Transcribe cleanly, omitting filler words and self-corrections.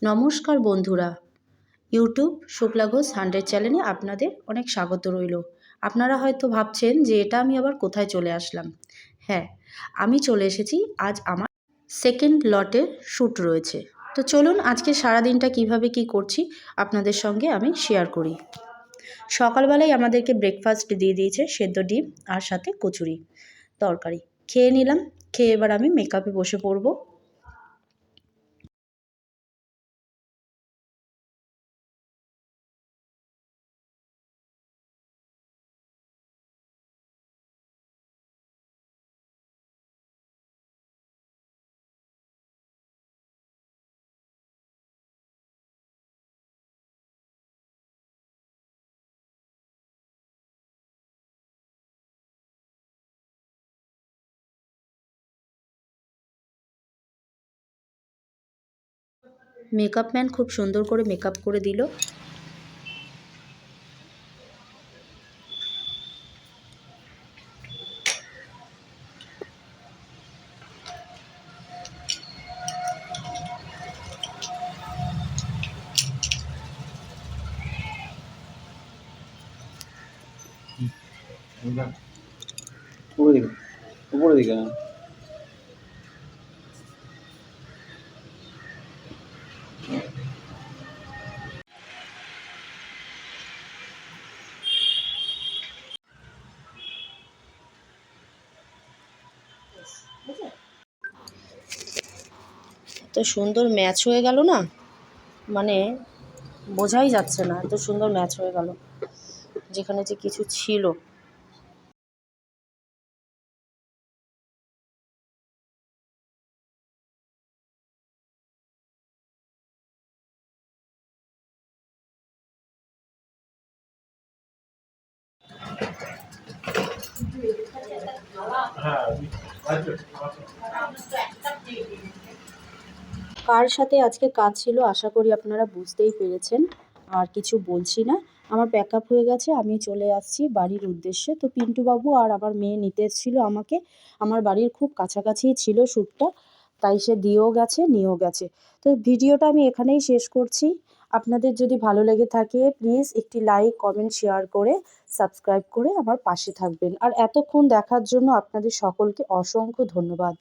নমস্কার বন্ধুরা, ইউটিউব শুক্লা ঘোষ 100 চ্যানেলে আপনাদের অনেক স্বাগত রইল। আপনারা হয়তো ভাবছেন যে এটা আমি আবার কোথায় চলে আসলাম। হ্যাঁ, আমি চলে এসেছি, আজ আমার সেকেন্ড লটের শ্যুট রয়েছে। তো চলুন আজকে সারাদিনটা কিভাবে কি করছি আপনাদের সঙ্গে আমি শেয়ার করি। সকালবেলায় আমাদেরকে ব্রেকফাস্ট দিয়ে দিয়েছে সেদ্ধ ডিম আর সাথে কচুরি তরকারি। খেয়ে নিলাম, খেয়ে এবার আমি মেকআপে বসে পড়বো। মেকআপ ম্যান খুব সুন্দর করে মেকআপ করে দিল। উপরে দিকে, উপরে দিকে। তো সুন্দর ম্যাচ হয়ে গেল না, মানে বোঝাই যাচ্ছে না, এত সুন্দর ম্যাচ হয়ে গেল। যেখানে যে কিছু ছিল। কার সাথে আজকে কাজ ছিল আশা করি আপনারা বুঝতেই পেরেছেন, আর কিছু বলছি না। আমার প্যাক আপ হয়ে গেছে, আমি চলে আসছি বাড়ির উদ্দেশ্যে। তো পিন্টুবাবু আর আমার মেয়ে নিতে এসেছিলো আমাকে, আমার বাড়ির খুব কাছাকাছিই ছিল শ্যুটটা, তাই সে দিয়েও গেছে নিয়েও গেছে। তো ভিডিওটা আমি এখানেই শেষ করছি। আপনাদের যদি ভালো লেগে থাকে প্লিজ একটি লাইক কমেন্ট শেয়ার করে সাবস্ক্রাইব করে আমার পাশে থাকবেন। আর এতক্ষণ দেখার জন্য আপনাদের সকলকে অসংখ্য ধন্যবাদ।